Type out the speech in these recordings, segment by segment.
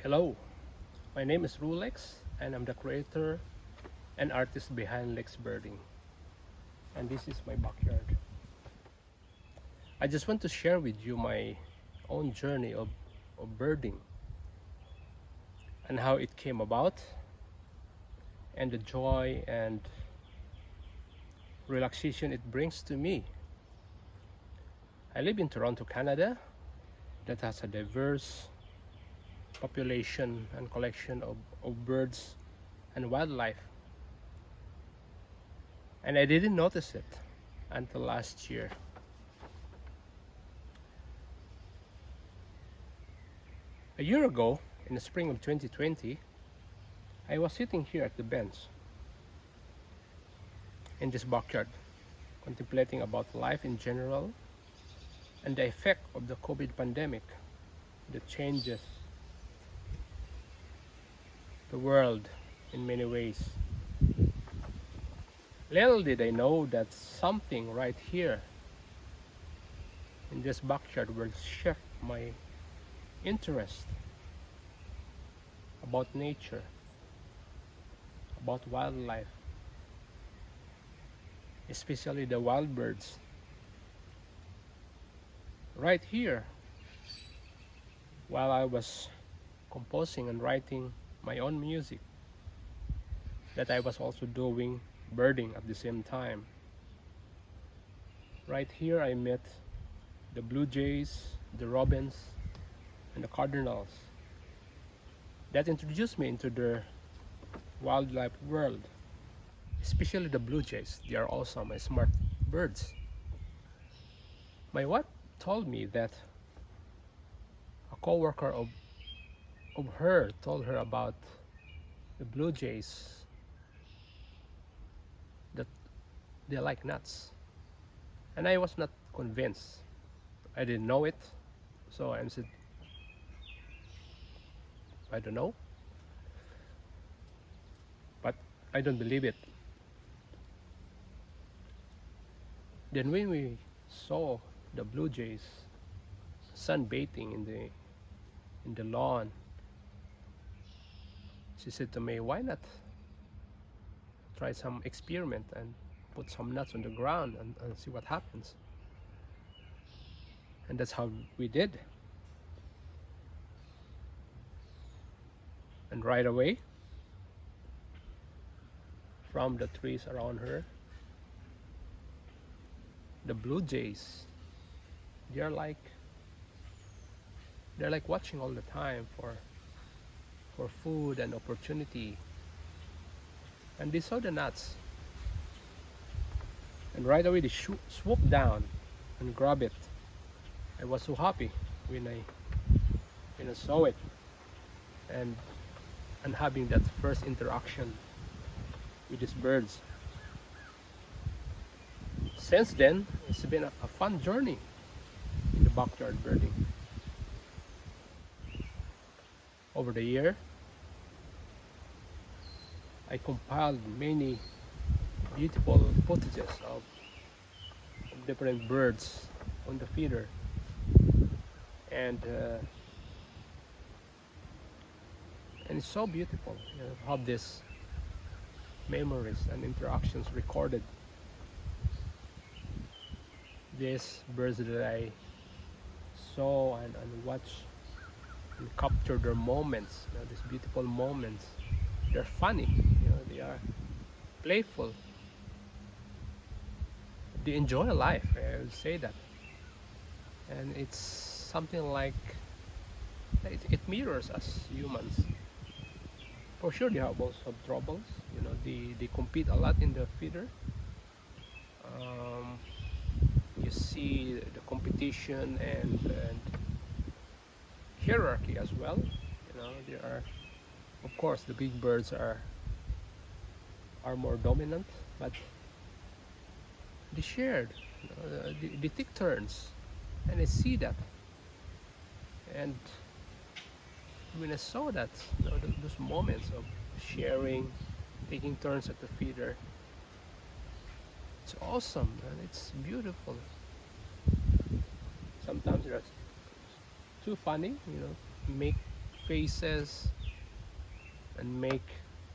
Hello, my name is Rulex and I'm the creator and artist behind LexBirding, and this is my backyard. I just want to share with you my own journey of birding and how it came about, and the joy and relaxation it brings to me. I live in Toronto, Canada, that has a diverse population and collection of birds and wildlife. And I didn't notice it until last year. A year ago, in the spring of 2020, I was sitting here at the bench in this backyard, contemplating about life in general and the effect of the COVID pandemic that changes the world in many ways. Little did I know that something right here in this backyard will shift my interest about nature, about wildlife, especially the wild birds. Right here, while I was composing and writing my own music, that I was also doing birding at the same time. Right here I met the blue jays, the robins, and the cardinals that introduced me into the wildlife world, especially the blue jays. They are awesome and smart birds. My wife told me that a co-worker of her told her about the blue jays, that they like nuts, and I was not convinced. I didn't know it, so I said, I don't know, but I don't believe it. Then when we saw the blue jays sunbathing in the lawn, she said to me, why not try some experiment and put some nuts on the ground and see what happens? And that's how we did. And right away, from the trees around her, the blue jays, they're like watching all the time for food and opportunity. And they saw the nuts, and right away they swooped down and grab it. I was so happy when I saw it, and having that first interaction with these birds. Since then, it's been a fun journey in the backyard birding. Over the year, I compiled many beautiful footages of different birds on the feeder, and it's so beautiful, to have these memories and interactions recorded. These birds that I saw and watched and capture their moments, these beautiful moments. They're funny, they are playful, they enjoy life, I would say that. And it's something like it mirrors us humans. For sure they have also troubles, they compete a lot in the feeder. You see the competition and hierarchy as well. There are, of course, the big birds are more dominant, but they shared, they take turns, and I see that. And when I saw that, those moments of sharing, taking turns at the feeder, it's awesome and it's beautiful. Sometimes they're too funny, make faces and make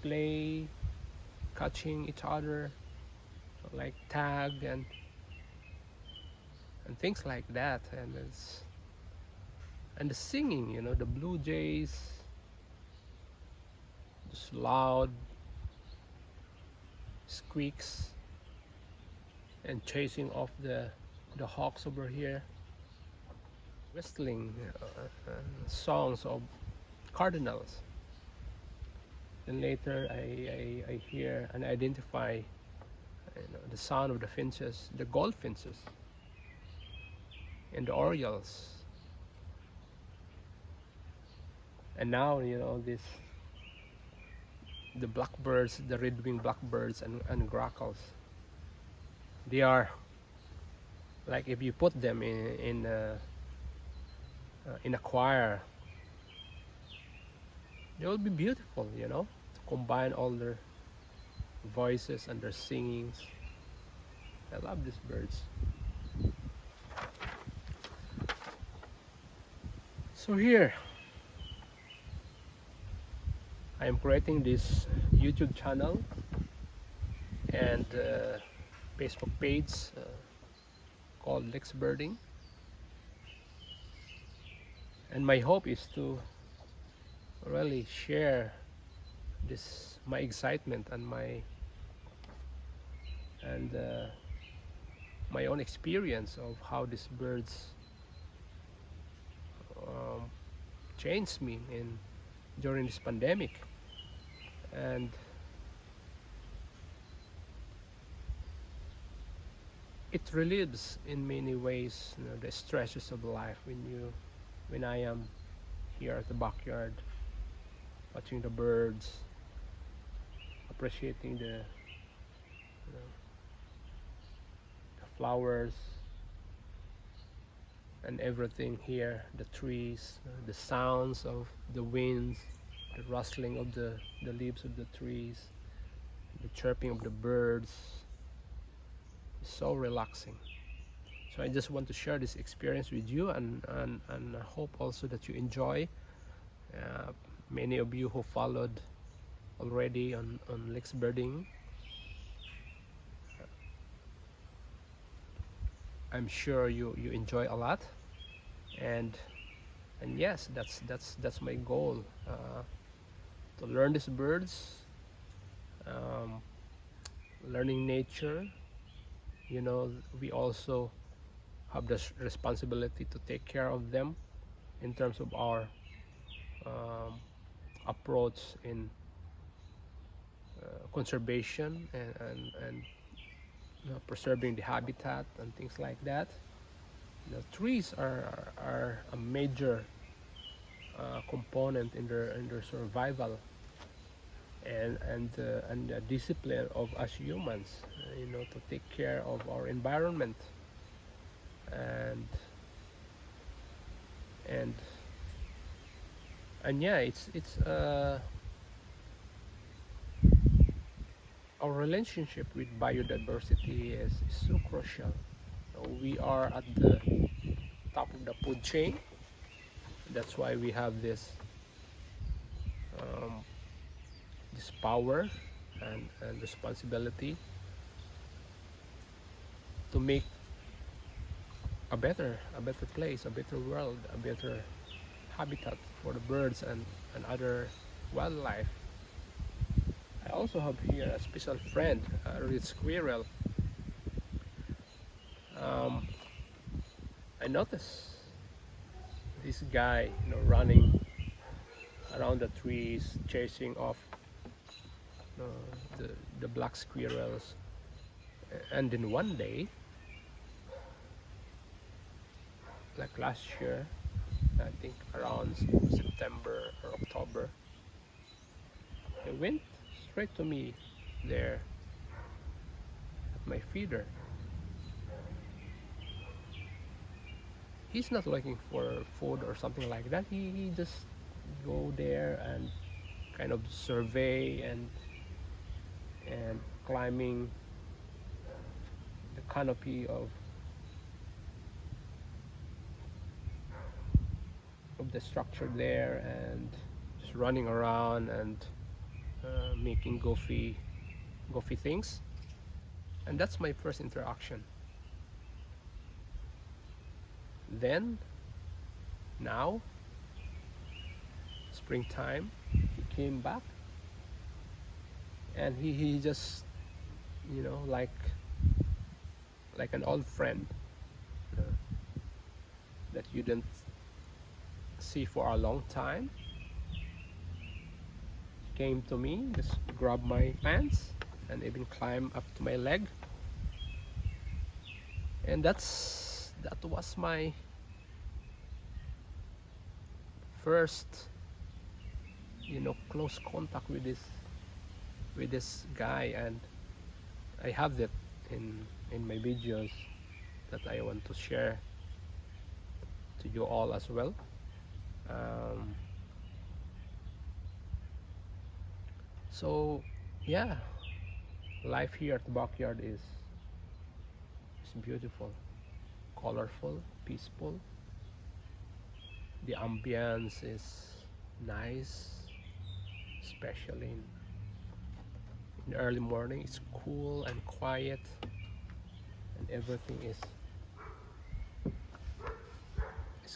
play, catching each other, like tag and things like that. And the singing, the blue jays, just loud squeaks and chasing off the hawks over here, whistling songs of cardinals. Then later I hear and identify the sound of the finches, the goldfinches, and the orioles. And now the blackbirds, the red-winged blackbirds and grackles. They are like, if you put them in a choir, they will be beautiful, to combine all their voices and their singings. I love these birds. So here I am creating this YouTube channel and Facebook page called LexBirding, and my hope is to really share my excitement and my own experience of how these birds changed me during this pandemic. And it relieves in many ways the stresses of life when I am here at the backyard watching the birds, appreciating the flowers and everything here, the trees, the sounds of the winds, the rustling of the leaves of the trees, the chirping of the birds. It's so relaxing. So I just want to share this experience with you, and I hope also that you enjoy. Many of you who followed already on LexBirding, I'm sure you enjoy a lot, and yes, that's my goal, to learn these birds, learning nature. We also have the responsibility to take care of them in terms of our approach in conservation and preserving the habitat and things like that. The trees are a major component in their survival and the discipline of us humans, to take care of our environment and yeah, it's our relationship with biodiversity is so crucial. We are at the top of the food chain. That's why we have this power and responsibility to make a better place, a better world, a better habitat for the birds and other wildlife. I also have here a special friend, a red squirrel. I noticed this guy, running around the trees, chasing off the black squirrels. And then one day, like last year, I think around September or October, he went straight to me there at my feeder. He's not looking for food or something like that. He just go there and kind of survey and climbing the canopy of the structure there and just running around and making goofy things. And that's my first interaction. Then now springtime, he came back, and he just, you know, like an old friend uh, that you didn't see for a long time. Came to me, just grabbed my pants and even climbed up to my leg. And that was my first, you know, close contact with this guy. And I have that in my videos that I want to share to you all as well. So yeah, life here at the backyard is beautiful, colorful, peaceful. The ambience is nice, especially in the early morning. It's cool and quiet, and everything is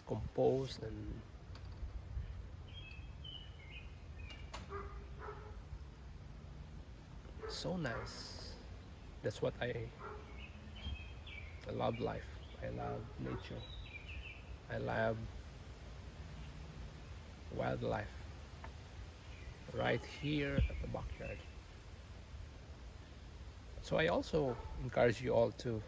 composed and so nice. That's what I love life. I love nature. I love wildlife right here at the backyard. So I also encourage you all to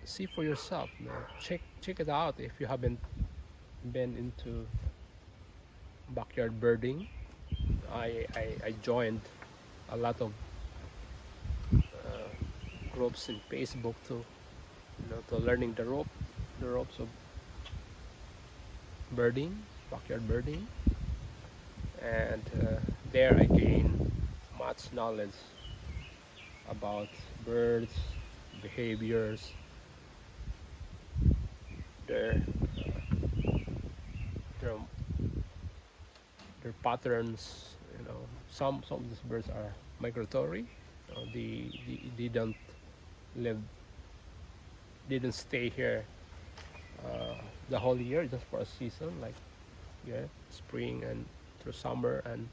see for yourself, you know, check it out if you haven't been into backyard birding. I joined a lot of groups in Facebook to, you know, to learning the ropes of birding, backyard birding, and there I gained much knowledge about birds, behaviors, their patterns. You know, some of these birds are migratory. You know, they don't live, they didn't stay here the whole year, just for a season, like, yeah, spring and through summer and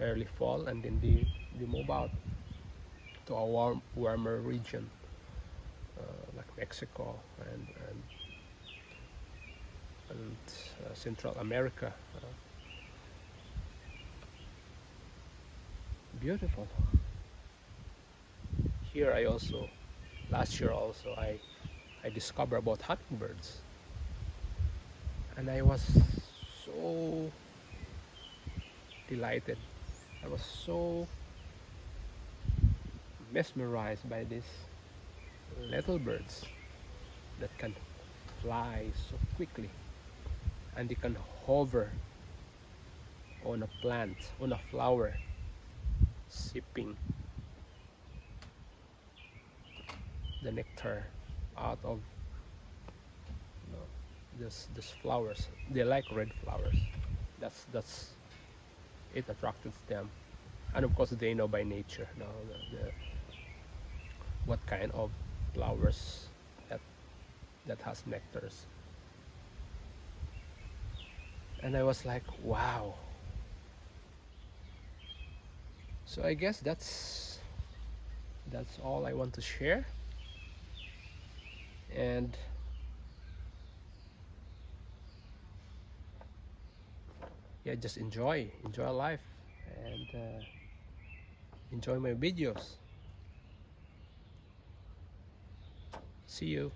early fall, and then they move out to a warmer region, like Mexico and Central America. Beautiful. Here I also, last year also, I discovered about hummingbirds, and I was so delighted. I was so mesmerized by these little birds that can fly so quickly, and they can hover on a plant, on a flower, sipping the nectar out of, you know, this flowers. They like red flowers. That's it attracted them, and of course they know by nature, you know, what kind of flowers that has nectars. And I was like, wow. So I guess that's all I want to share. And yeah, just enjoy life, and enjoy my videos. See you.